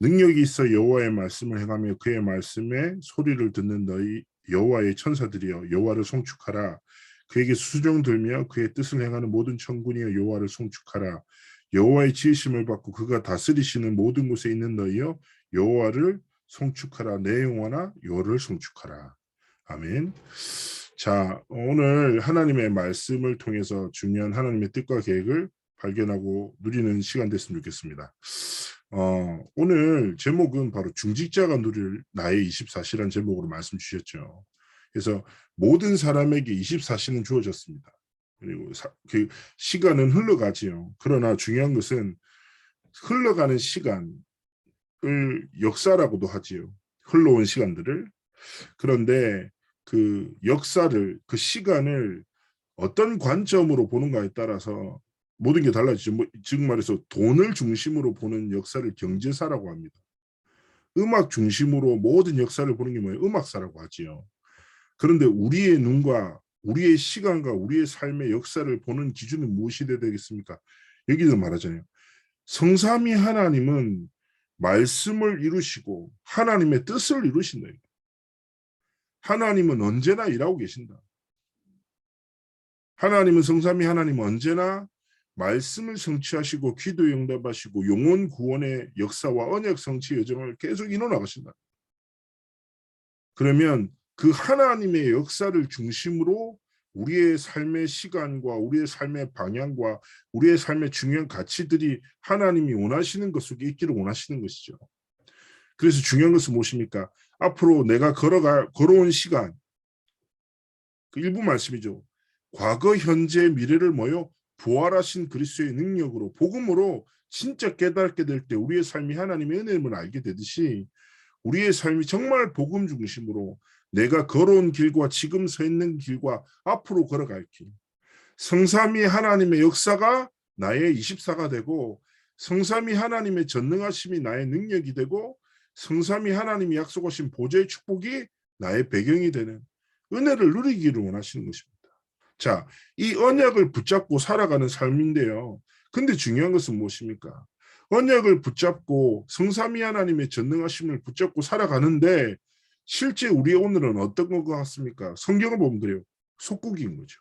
능력이 있어 여호와의 말씀을 행하며 그의 말씀에 소리를 듣는 너희 여호와의 천사들이여 여호와를 송축하라. 그에게 수종 들며 그의 뜻을 행하는 모든 천군이여 여호와를 송축하라. 여호와의 지으심을 받고 그가 다스리시는 모든 곳에 있는 너희여 여호와를 송축하라. 내 영혼아 여호와를 송축하라. 아멘. 자, 오늘 하나님의 말씀을 통해서 중요한 하나님의 뜻과 계획을 발견하고 누리는 시간 됐으면 좋겠습니다. 오늘 제목은 바로 중직자가 누릴 나의 24시란 제목으로 말씀 주셨죠. 그래서 모든 사람에게 24시는 주어졌습니다. 그리고 그 시간은 흘러가지요. 그러나 중요한 것은 흘러가는 시간을 역사라고도 하지요. 흘러온 시간들을. 그런데 그 역사를, 그 시간을 어떤 관점으로 보는가에 따라서 모든 게 달라지죠. 즉 말해서 돈을 중심으로 보는 역사를 경제사라고 합니다. 음악 중심으로 모든 역사를 보는 게 뭐예요? 음악사라고 하지요. 그런데 우리의 눈과 우리의 시간과 우리의 삶의 역사를 보는 기준은 무엇이 되겠습니까? 여기도 말하잖아요. 성삼위 하나님은 말씀을 이루시고 하나님의 뜻을 이루신다. 하나님은 언제나 일하고 계신다. 하나님은 성삼위 하나님은 언제나 말씀을 성취하시고 기도 응답하시고 영혼 구원의 역사와 언약 성취 여정을 계속 이뤄나가신다. 그러면 그 하나님의 역사를 중심으로 우리의 삶의 시간과 우리의 삶의 방향과 우리의 삶의 중요한 가치들이 하나님이 원하시는 것 속에 있기를 원하시는 것이죠. 그래서 중요한 것은 무엇입니까? 앞으로 내가 걸어온 시간, 그 일부 말씀이죠. 과거, 현재, 미래를 뭐요? 부활하신 그리스도의 능력으로, 복음으로 진짜 깨닫게 될 때 우리의 삶이 하나님의 은혜임을 알게 되듯이 우리의 삶이 정말 복음 중심으로 내가 걸어온 길과 지금 서 있는 길과 앞으로 걸어갈 길. 성삼위 하나님의 역사가 나의 24가 되고 성삼위 하나님의 전능하심이 나의 능력이 되고 성삼위 하나님이 약속하신 보좌의 축복이 나의 배경이 되는 은혜를 누리기를 원하시는 것입니다. 자, 이 언약을 붙잡고 살아가는 삶인데요. 근데 중요한 것은 무엇입니까? 언약을 붙잡고 성삼위 하나님의 전능하심을 붙잡고 살아가는데 실제 우리의 오늘은 어떤 것 같습니까? 성경을 보면 그래요. 속국인 거죠.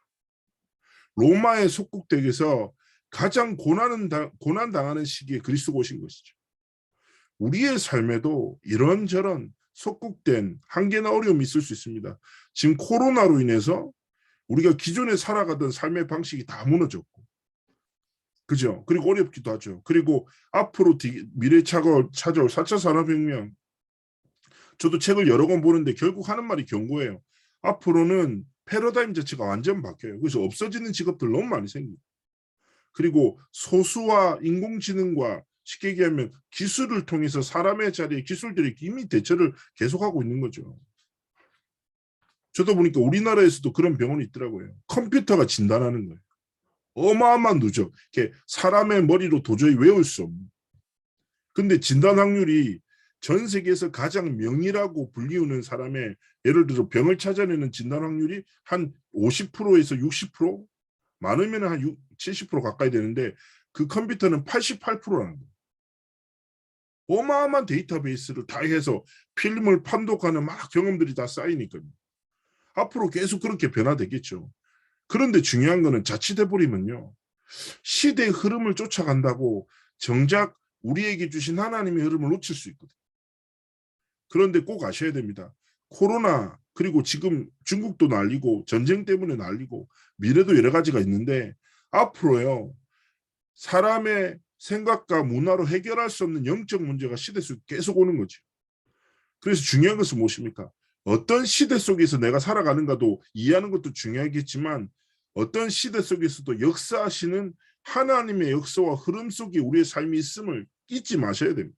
로마의 속국댁에서 가장 고난당하는 시기에 그리스도가 오신 것이죠. 우리의 삶에도 이런저런 속국된 한계나 어려움이 있을 수 있습니다. 지금 코로나로 인해서 우리가 기존에 살아가던 삶의 방식이 다 무너졌고, 그죠? 그리고 어렵기도 하죠. 그리고 앞으로 미래 찾아올 4차 산업혁명, 저도 책을 여러 권 보는데 결국 하는 말이 경고예요. 앞으로는 패러다임 자체가 완전 바뀌어요. 그래서 없어지는 직업들 너무 많이 생겨요. 그리고 소수와 인공지능과 쉽게 얘기하면 기술을 통해서 사람의 자리에 기술들이 이미 대처를 계속하고 있는 거죠. 저도 보니까 우리나라에서도 그런 병원이 있더라고요. 컴퓨터가 진단하는 거예요. 어마어마한 누적. 사람의 머리로 도저히 외울 수 없는. 근데 진단 확률이 전 세계에서 가장 명의라고 불리우는 사람의 예를 들어 병을 찾아내는 진단 확률이 한 50%에서 60%? 많으면 한 70% 가까이 되는데 그 컴퓨터는 88%라는 거예요. 어마어마한 데이터베이스를 다 해서 필름을 판독하는 막 경험들이 다 쌓이니까요. 앞으로 계속 그렇게 변화되겠죠. 그런데 중요한 거는 자칫해버리면요. 시대의 흐름을 쫓아간다고 정작 우리에게 주신 하나님의 흐름을 놓칠 수 있거든요. 그런데 꼭 아셔야 됩니다. 코로나 그리고 지금 중국도 난리고 전쟁 때문에 난리고 미래도 여러 가지가 있는데 앞으로요. 사람의 생각과 문화로 해결할 수 없는 영적 문제가 시대 속에 계속 오는 거죠. 그래서 중요한 것은 무엇입니까? 어떤 시대 속에서 내가 살아가는가도 이해하는 것도 중요하겠지만 어떤 시대 속에서도 역사하시는 하나님의 역사와 흐름 속에 우리의 삶이 있음을 잊지 마셔야 됩니다.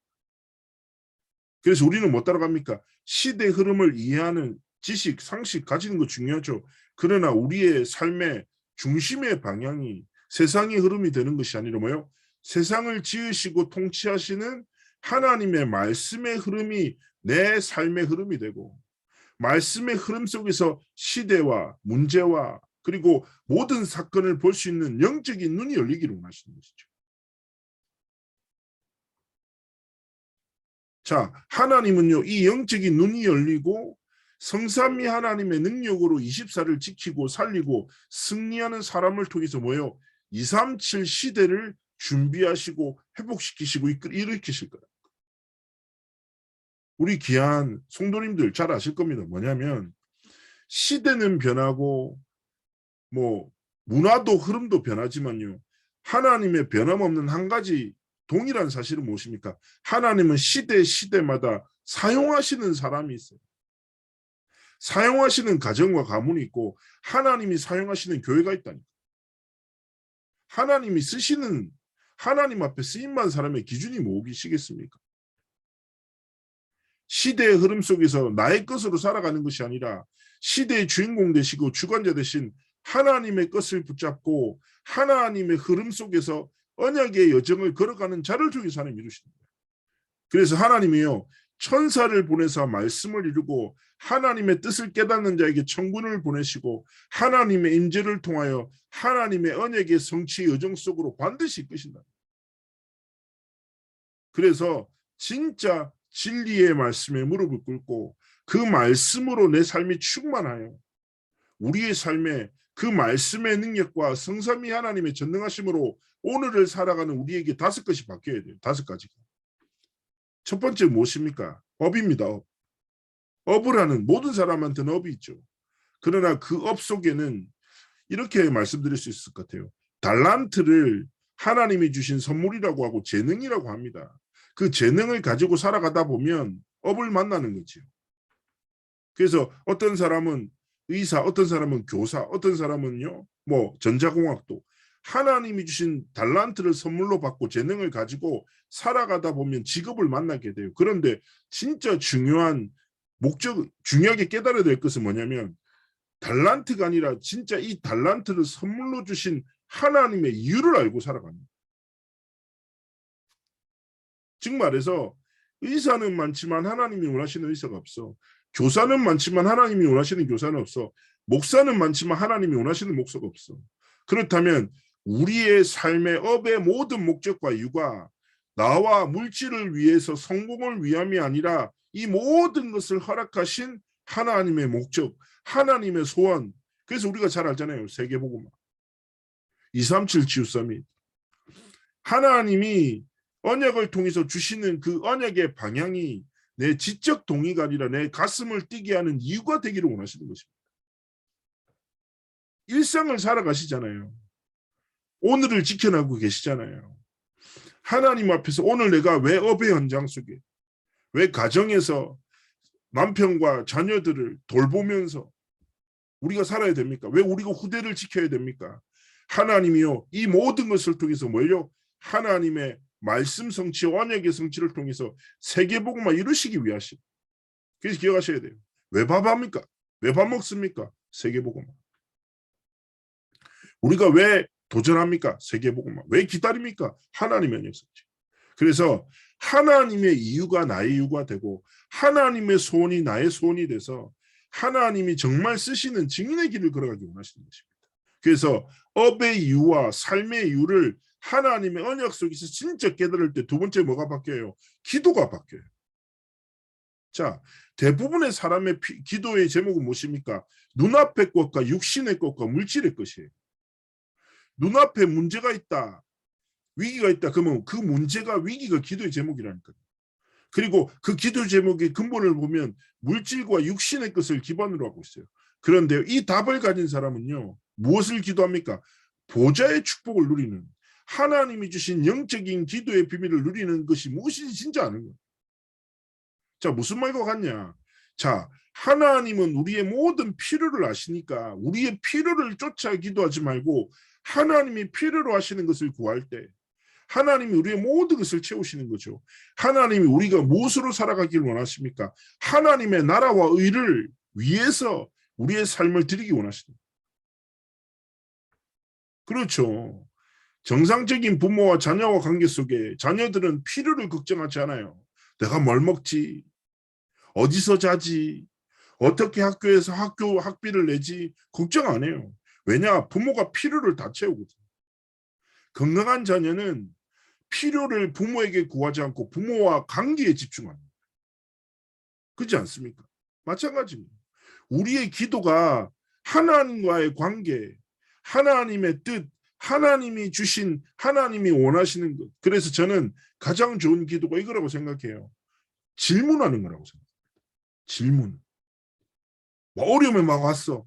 그래서 우리는 못 따라갑니까? 시대 흐름을 이해하는 지식, 상식 가지는 거 중요하죠. 그러나 우리의 삶의 중심의 방향이 세상의 흐름이 되는 것이 아니라 뭐요? 세상을 지으시고 통치하시는 하나님의 말씀의 흐름이 내 삶의 흐름이 되고 말씀의 흐름 속에서 시대와 문제와 그리고 모든 사건을 볼 수 있는 영적인 눈이 열리기를 원하시는 것이죠. 자, 하나님은요, 이 영적인 눈이 열리고 성삼위 하나님의 능력으로 24를 지키고 살리고 승리하는 사람을 통해서 뭐예요? 237 시대를 준비하시고 회복시키시고 일으키실 거예요. 우리 귀한 성도님들 잘 아실 겁니다. 뭐냐면 시대는 변하고 뭐 문화도 흐름도 변하지만요. 하나님의 변함없는 한 가지 동일한 사실은 무엇입니까? 하나님은 시대마다 사용하시는 사람이 있어요. 사용하시는 가정과 가문이 있고 하나님이 사용하시는 교회가 있다니까. 하나님이 쓰시는 하나님 앞에 쓰임만 사람의 기준이 무엇이겠습니까? 시대의 흐름 속에서 나의 것으로 살아가는 것이 아니라 시대의 주인공 되시고 주관자 되신 하나님의 것을 붙잡고 하나님의 흐름 속에서 언약의 여정을 걸어가는 자를 통해서 하나님 이루시는 거예요. 그래서 하나님이요, 천사를 보내서 말씀을 이루고 하나님의 뜻을 깨닫는 자에게 천군을 보내시고 하나님의 임재를 통하여 하나님의 언약의 성취 여정 속으로 반드시 이끄신다. 그래서 진짜 진리의 말씀에 무릎을 꿇고 그 말씀으로 내 삶이 충만하여 우리의 삶에 그 말씀의 능력과 성삼위 하나님의 전능하심으로 오늘을 살아가는 우리에게 5가지 바뀌어야 돼요. 5가지가. 첫 번째 무엇입니까? 업입니다. 업. 업을 하는 모든 사람한테는 업이 있죠. 그러나 그 업 속에는 이렇게 말씀드릴 수 있을 것 같아요. 달란트를 하나님이 주신 선물이라고 하고 재능이라고 합니다. 그 재능을 가지고 살아가다 보면 업을 만나는 거죠. 그래서 어떤 사람은 의사, 어떤 사람은 교사, 어떤 사람은요, 뭐 전자공학도 하나님이 주신 달란트를 선물로 받고 재능을 가지고 살아가다 보면 직업을 만나게 돼요. 그런데 진짜 중요한 목적, 중요하게 깨달아야 될 것은 뭐냐면 달란트가 아니라 진짜 이 달란트를 선물로 주신 하나님의 이유를 알고 살아갑니다. 즉 말해서 의사는 많지만 하나님이 원하시는 의사가 없어. 교사는 많지만 하나님이 원하시는 교사는 없어. 목사는 많지만 하나님이 원하시는 목사가 없어. 그렇다면 우리의 삶의 업의 모든 목적과 이유가 나와 물질을 위해서 성공을 위함이 아니라 이 모든 것을 허락하신 하나님의 목적, 하나님의 소원. 그래서 우리가 잘 알잖아요. 세계복음화. 237 지우서밋. 하나님이 언약을 통해서 주시는 그 언약의 방향이 내 지적 동의가 아니라 내 가슴을 뛰게 하는 이유가 되기를 원하시는 것입니다. 일상을 살아가시잖아요. 오늘을 지켜나고 계시잖아요. 하나님 앞에서 오늘 내가 왜 업의 현장 속에, 왜 가정에서 남편과 자녀들을 돌보면서 우리가 살아야 됩니까? 왜 우리가 후대를 지켜야 됩니까? 하나님이요, 이 모든 것을 통해서 뭐예요? 하나님의 말씀 성취, 언약의 성취를 통해서 세계복음화 이루시기 위하시. 그래서 기억하셔야 돼요. 왜 밥합니까? 왜 밥 먹습니까? 세계복음화. 우리가 왜 도전합니까? 세계복음화. 왜 기다립니까? 하나님의 언약 성취. 그래서 하나님의 이유가 나의 이유가 되고 하나님의 소원이 나의 소원이 돼서 하나님이 정말 쓰시는 증인의 길을 걸어가기 원하시는 것입니다. 그래서 업의 이유와 삶의 이유를 하나님의 언약 속에서 진짜 깨달을 때 두 번째 뭐가 바뀌어요? 기도가 바뀌어요. 자, 대부분의 사람의 기도의 제목은 무엇입니까? 눈앞의 것과 육신의 것과 물질의 것이에요. 눈앞에 문제가 있다, 위기가 있다, 그러면 그 문제가 위기가 기도의 제목이라니까요. 그리고 그 기도 제목의 근본을 보면 물질과 육신의 것을 기반으로 하고 있어요. 그런데 이 답을 가진 사람은요, 무엇을 기도합니까? 보좌의 축복을 누리는, 하나님이 주신 영적인 기도의 비밀을 누리는 것이 무엇인지 진짜 아는 거예요. 자, 무슨 말과 같냐? 자, 하나님은 우리의 모든 필요를 아시니까 우리의 필요를 쫓아 기도하지 말고 하나님이 필요로 하시는 것을 구할 때 하나님이 우리의 모든 것을 채우시는 거죠. 하나님이 우리가 무엇으로 살아가기를 원하십니까? 하나님의 나라와 의를 위해서 우리의 삶을 드리기 원하십니다. 그렇죠. 정상적인 부모와 자녀와 관계 속에 자녀들은 필요를 걱정하지 않아요. 내가 뭘 먹지? 어디서 자지? 어떻게 학교에서 학비를 내지? 걱정 안 해요. 왜냐? 부모가 필요를 다 채우거든. 건강한 자녀는 필요를 부모에게 구하지 않고 부모와 관계에 집중합니다. 그렇지 않습니까? 마찬가지입니다. 우리의 기도가 하나님과의 관계, 하나님의 뜻, 하나님이 주신, 하나님이 원하시는 것. 그래서 저는 가장 좋은 기도가 이거라고 생각해요. 질문하는 거라고 생각해요. 질문. 뭐 어려움이 막 왔어.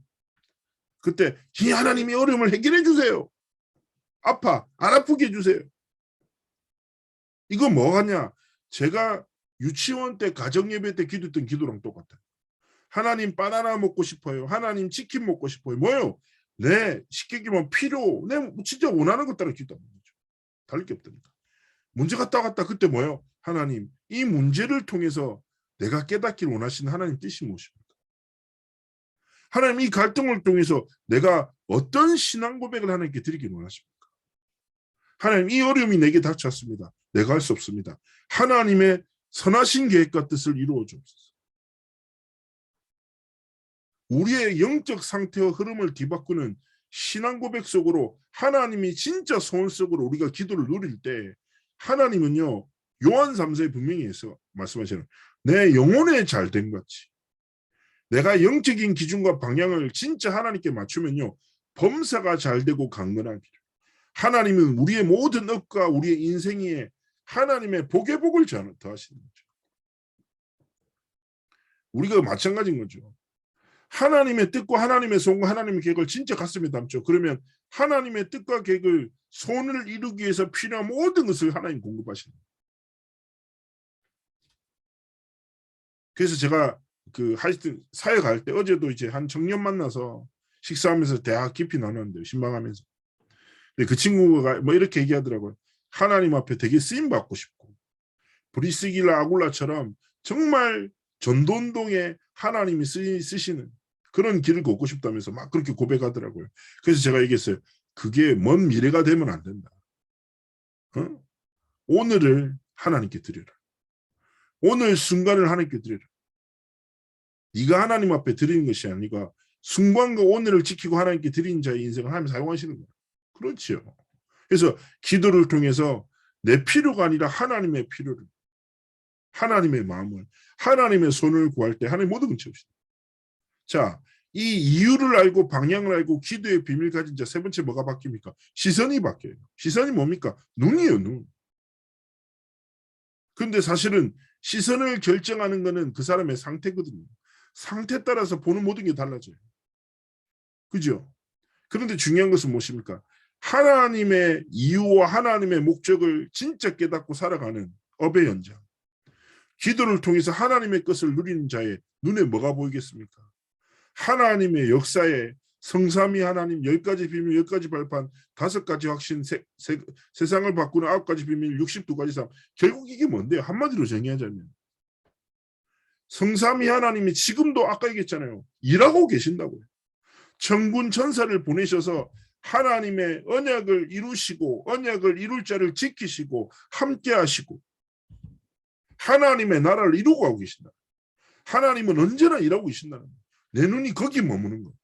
그때 이 하나님이 어려움을 해결해 주세요. 아파. 안 아프게 해주세요. 이거 뭐 하냐? 제가 유치원 때 가정예배 때 기도했던 기도랑 똑같아요. 하나님 바나나 먹고 싶어요. 하나님 치킨 먹고 싶어요. 뭐요? 네, 쉽게 얘기하면 필요, 네, 진짜 원하는 것 따라 기도하는 거죠. 다를 게 없다니까. 문제가 따갔다 그때 뭐요? 하나님, 이 문제를 통해서 내가 깨닫기를 원하시는 하나님 뜻이 무엇입니까? 하나님 이 갈등을 통해서 내가 어떤 신앙 고백을 하나님께 드리기를 원하십니까? 하나님 이 어려움이 내게 닥쳤습니다. 내가 할 수 없습니다. 하나님의 선하신 계획과 뜻을 이루어 주옵소서. 우리의 영적 상태와 흐름을 뒤바꾸는 신앙 고백 속으로 하나님이 진짜 소원 속으로 우리가 기도를 누릴 때 하나님은요. 요한 3서에 분명히 해서 말씀하시는 내 영혼에 잘된 같이 내가 영적인 기준과 방향을 진짜 하나님께 맞추면요. 범사가 잘 되고 강건하기를 하나님은 우리의 모든 업과 우리의 인생에 하나님의 복의 복을 더하시는 거죠. 우리가 마찬가지인 거죠. 하나님의 뜻과 하나님의 소원과 하나님의 계획을 진짜 가슴에 담죠. 그러면 하나님의 뜻과 계획을 손을 이루기 위해서 필요한 모든 것을 하나님 공급하시는 거예요. 그래서 제가 하여튼 사회 갈 때 어제도 이제 한 청년 만나서 식사하면서 대화 깊이 나눴는데요. 신방하면서. 근데 그 친구가 뭐 이렇게 얘기하더라고요. 하나님 앞에 되게 쓰임 받고 싶고 브리스길라 아굴라처럼 정말 전도운동에 하나님이 쓰시는 그런 길을 걷고 싶다면서 막 그렇게 고백하더라고요. 그래서 제가 얘기했어요. 그게 먼 미래가 되면 안 된다. 어? 오늘을 하나님께 드려라. 오늘 순간을 하나님께 드려라. 네가 하나님 앞에 드리는 것이 아니라 순간과 오늘을 지키고 하나님께 드리는 자의 인생을 하나님 사용하시는 거예요. 그렇죠. 그래서 기도를 통해서 내 필요가 아니라 하나님의 필요를 하나님의 마음을 하나님의 손을 구할 때 하나님 모든 걸 채우시다. 자, 이 이유를 알고 방향을 알고 기도의 비밀 가진 자 세 번째 뭐가 바뀝니까? 시선이 바뀌어요. 시선이 뭡니까? 눈이에요. 눈. 근데 사실은 시선을 결정하는 거는 그 사람의 상태거든요. 상태 따라서 보는 모든 게 달라져요. 그죠? 그런데 중요한 것은 무엇입니까? 하나님의 이유와 하나님의 목적을 진짜 깨닫고 살아가는 업의 연장. 기도를 통해서 하나님의 것을 누리는 자의 눈에 뭐가 보이겠습니까? 하나님의 역사에 성삼위 하나님 10가지 비밀 10가지 발판 5가지 확신 세상을 바꾸는 9가지 비밀 62가지 삶. 결국 이게 뭔데요? 한마디로 정의하자면 성삼위 하나님이 지금도 아까 얘기했잖아요. 일하고 계신다고요. 천군 천사를 보내셔서 하나님의 언약을 이루시고 언약을 이룰 자를 지키시고 함께 하시고 하나님의 나라를 이루고 가고 계신다. 하나님은 언제나 일하고 계신다는 거예요. 내 눈이 거기 머무는 거예요.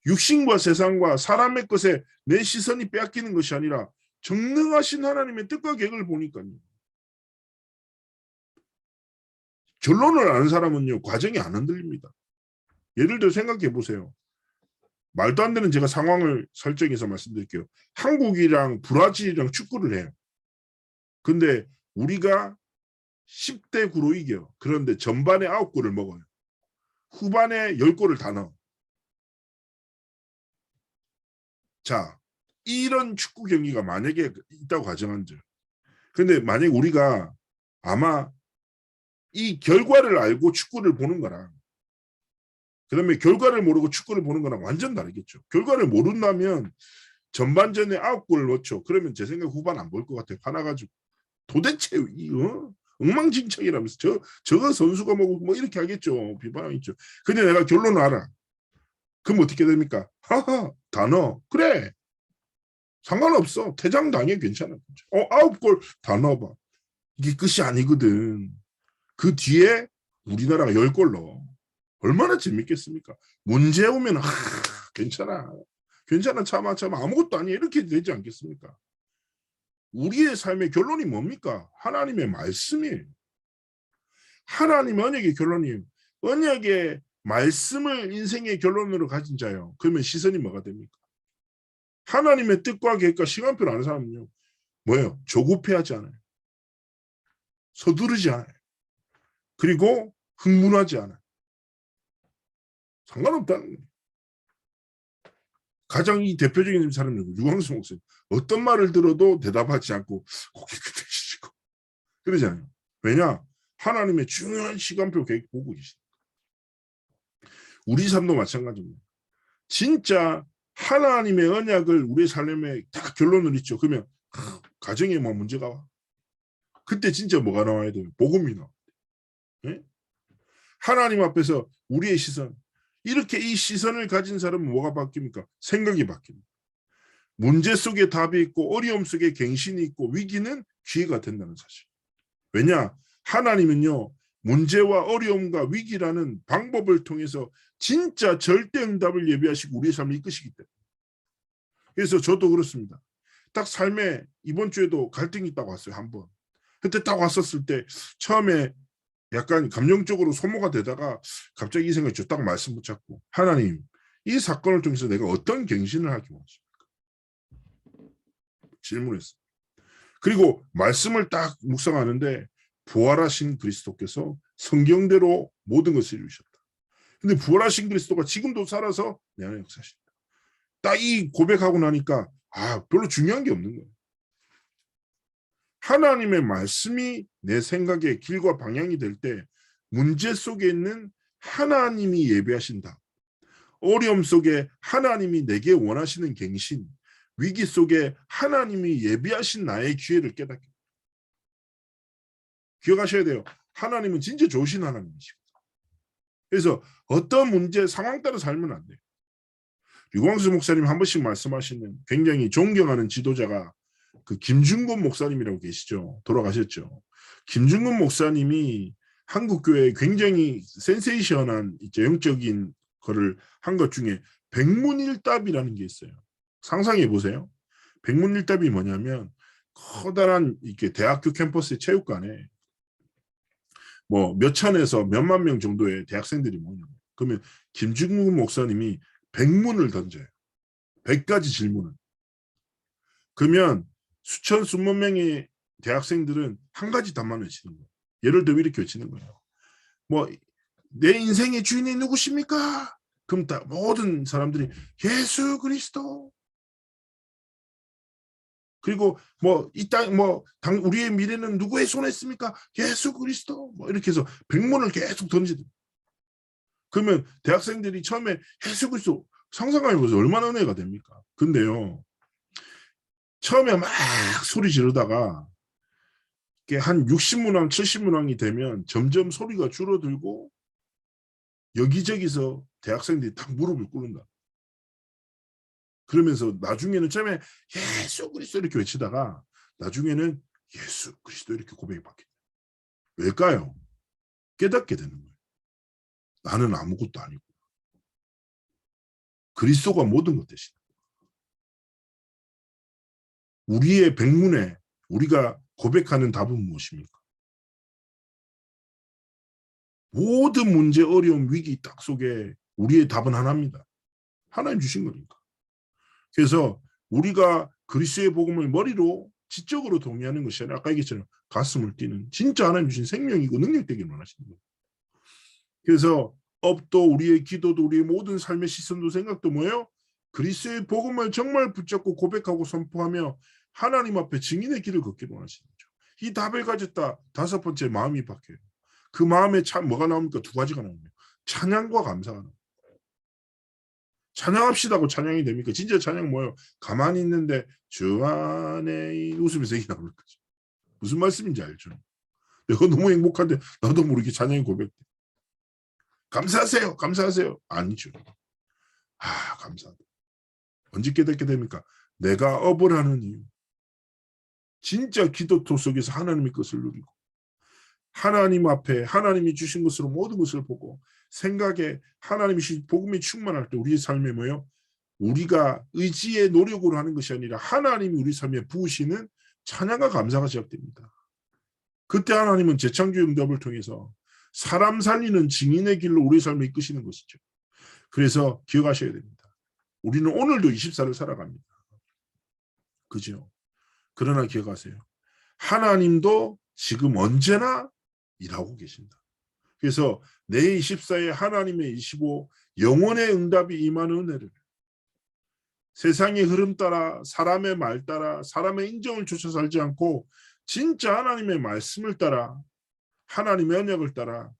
육신과 세상과 사람의 것에 내 시선이 빼앗기는 것이 아니라 전능하신 하나님의 뜻과 계획을 보니까요. 결론을 아는 사람은요. 과정이 안 흔들립니다. 예를 들어 생각해 보세요. 말도 안 되는 제가 상황을 설정해서 말씀드릴게요. 한국이랑 브라질이랑 축구를 해요. 근데 우리가 10대 9로 이겨. 그런데 전반에 9골을 먹어요. 후반에 10골을 다 넣어. 자, 이런 축구 경기가 만약에 있다고 가정한죠. 근데 만약에 우리가 아마 이 결과를 알고 축구를 보는 거랑 그다음에 결과를 모르고 축구를 보는 거랑 완전 다르겠죠. 결과를 모른다면 전반전에 9골 넣죠. 그러면 제 생각에 후반 안 볼 것 같아요. 화나가지고. 도대체 엉망진창이라면서 저거 선수가 뭐 이렇게 하겠죠. 비판하겠죠. 근데 내가 결론을 알아. 그럼 어떻게 됩니까? 하하 다 넣어. 그래. 상관없어. 퇴장당해 괜찮아. 9골 다 넣어봐. 이게 끝이 아니거든. 그 뒤에 우리나라가 10골 넣어. 얼마나 재밌겠습니까? 문제 오면 괜찮아. 괜찮아 참아 아무것도 아니야. 이렇게 되지 않겠습니까? 우리의 삶의 결론이 뭡니까? 하나님의 말씀이에요. 하나님의 언약의 결론이에요. 언약의 말씀을 인생의 결론으로 가진 자요. 그러면 시선이 뭐가 됩니까? 하나님의 뜻과 계획과 시간표를 아는 사람은요. 뭐예요? 조급해하지 않아요. 서두르지 않아요. 그리고 흥분하지 않아요. 상관없다는 거예요. 가장 이 대표적인 사람은 유광수 목사님. 어떤 말을 들어도 대답하지 않고 고개 끄덕이시고 그러잖아요. 왜냐? 하나님의 중요한 시간표 계획 보고 계시다. 우리 삶도 마찬가지입니다. 진짜 하나님의 언약을 우리의 삶에 다 결론을 있죠. 그러면 가정에 뭐 문제가 와? 그때 진짜 뭐가 나와야 돼요? 복음이 나와야 돼요. 네? 하나님 앞에서 우리의 시선, 이렇게 이 시선을 가진 사람은 뭐가 바뀝니까? 생각이 바뀝니다. 문제 속에 답이 있고 어려움 속에 갱신이 있고 위기는 기회가 된다는 사실. 왜냐? 하나님은요. 문제와 어려움과 위기라는 방법을 통해서 진짜 절대 응답을 예비하시고 우리의 삶을 이끄시기 때문에. 그래서 저도 그렇습니다. 딱 삶에 이번 주에도 갈등이 있다고 왔어요. 한 번. 그때 딱 왔었을 때 처음에 약간 감정적으로 소모가 되다가 갑자기 이 생각이 딱 말씀 붙잡고 하나님 이 사건을 통해서 내가 어떤 갱신을 하기 원하십니까? 질문했어요. 그리고 말씀을 딱 묵상하는데 부활하신 그리스도께서 성경대로 모든 것을 이루셨다. 근데 부활하신 그리스도가 지금도 살아서 내 안에 역사하신다. 딱 이 고백하고 나니까 별로 중요한 게 없는 거예요. 하나님의 말씀이 내 생각의 길과 방향이 될 때 문제 속에 있는 하나님이 예비하신다. 어려움 속에 하나님이 내게 원하시는 갱신, 위기 속에 하나님이 예비하신 나의 기회를 깨닫게. 기억하셔야 돼요. 하나님은 진짜 좋으신 하나님이시고. 그래서 어떤 문제, 상황 따라 살면 안 돼요. 유광수 목사님 한 번씩 말씀하시는 굉장히 존경하는 지도자가 그 김중곤 목사님이라고 계시죠. 돌아가셨죠. 김중곤 목사님이 한국교회에 굉장히 센세이션한 영적인 거를 한 것 중에 백문일답이라는 게 있어요. 상상해 보세요. 백문일답이 뭐냐면 커다란 이렇게 대학교 캠퍼스의 체육관에 뭐 몇천에서 몇만 명 정도의 대학생들이 모여요. 그러면 김중곤 목사님이 100문을 던져요. 100가지 질문을. 그러면 수천 수만 명의 대학생들은 한 가지 답만 외치는 거예요. 예를 들어 이렇게 외치는 거예요. 뭐 내 인생의 주인이 누구십니까? 그럼 다 모든 사람들이 예수 그리스도. 그리고 뭐 이 땅 뭐 우리의 미래는 누구의 손에 있습니까? 예수 그리스도. 뭐 이렇게 해서 100문을 계속 던지는. 그러면 대학생들이 처음에 예수 그리스도 상상해 보세요. 얼마나 은혜가 됩니까? 근데요. 처음에 막 소리 지르다가 한 60문항, 70문항이 되면 점점 소리가 줄어들고 여기저기서 대학생들이 딱 무릎을 꿇는다. 그러면서 나중에는 처음에 예수 그리스도 이렇게 외치다가 나중에는 예수 그리스도 이렇게 고백이 바뀌어요. 왜일까요? 깨닫게 되는 거예요. 나는 아무것도 아니고 그리스도가 모든 것 대신. 우리의 백문에 우리가 고백하는 답은 무엇입니까? 모든 문제, 어려움, 위기 딱 속에 우리의 답은 하나입니다. 하나님 주신 거니까. 그래서 우리가 그리스도의 복음을 머리로 지적으로 동의하는 것이 아니라 아까 얘기했잖아요. 가슴을 뛰는 진짜 하나님 주신 생명이고 능력되기를 원하시는 거예요. 그래서 업도 우리의 기도도 우리의 모든 삶의 시선도 생각도 뭐예요? 그리스도의 복음을 정말 붙잡고 고백하고 선포하며 하나님 앞에 증인의 길을 걷기를 원하시는 거죠. 이 답을 가졌다. 5번째 마음이 바뀌어요. 그 마음에 뭐가 나옵니까? 2가지가 나옵니다. 찬양과 감사가 나옵니다. 찬양합시다고 찬양이 됩니까? 진짜 찬양 뭐예요? 가만히 있는데 주 안에 웃으면서 얘기 나오는 거죠. 무슨 말씀인지 알죠? 내가 너무 행복한데 나도 모르게 찬양이 고백돼. 감사하세요. 감사하세요. 아니죠. 감사하다. 언제 깨닫게 됩니까? 내가 업을 하는 이유. 진짜 기도토 속에서 하나님의 것을 누리고 하나님 앞에 하나님이 주신 것으로 모든 것을 보고 생각에 하나님이 주신 복음이 충만할 때 우리의 삶에 뭐예요? 우리가 의지의 노력으로 하는 것이 아니라 하나님이 우리 삶에 부으시는 찬양과 감사가 시작됩니다. 그때 하나님은 재창조의 응답을 통해서 사람 살리는 증인의 길로 우리의 삶을 이끄시는 것이죠. 그래서 기억하셔야 됩니다. 우리는 오늘도 24를 살아갑니다. 그죠? 그러나 기억하세요. 하나님도 지금 언제나 일하고 계신다. 그래서 내 24에 하나님의 25 영원의 응답이 임하는 은혜를 세상의 흐름 따라 사람의 말 따라 사람의 인정을 쫓아 살지 않고 진짜 하나님의 말씀을 따라 하나님의 언약을 따라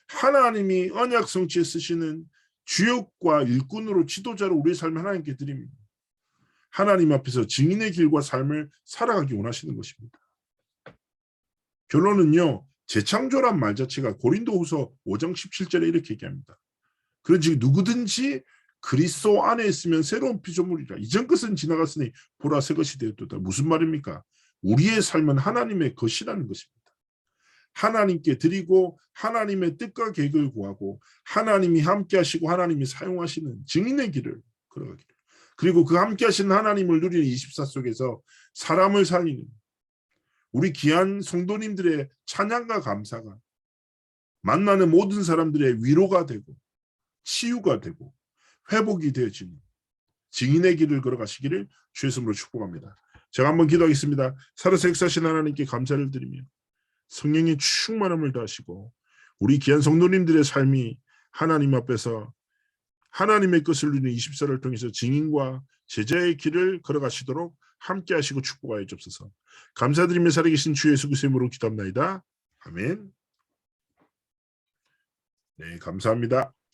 하나님이 언약 성취에 쓰시는 주역과 일꾼으로 지도자로 우리의 삶을 하나님께 드립니다. 하나님 앞에서 증인의 길과 삶을 살아가기 원하시는 것입니다. 결론은요. 재창조란 말 자체가 고린도후서 5장 17절에 이렇게 얘기합니다. 그런즉 누구든지 그리스도 안에 있으면 새로운 피조물이라. 이전 것은 지나갔으니 보라 새 것이 되었도다. 무슨 말입니까? 우리의 삶은 하나님의 것이라는 것입니다. 하나님께 드리고 하나님의 뜻과 계획을 구하고 하나님이 함께 하시고 하나님이 사용하시는 증인의 길을 걸어가기를. 그리고 그 함께 하시는 하나님을 누리는 24 속에서 사람을 살리는 우리 귀한 성도님들의 찬양과 감사가 만나는 모든 사람들의 위로가 되고 치유가 되고 회복이 되어지는 증인의 길을 걸어가시기를 주의 이름으로 축복합니다. 제가 한번 기도하겠습니다. 살아서 역사하신 하나님께 감사를 드리며 성령의 충만함을 다하시고 우리 귀한 성도님들의 삶이 하나님 앞에서 하나님의 것을 누리는 24를 통해서 증인과 제자의 길을 걸어가시도록 함께 하시고 축복하여 주옵소서. 감사드리며 살아계신 주 예수 그리스도의 이름으로 기도합나이다. 아멘. 네, 감사합니다.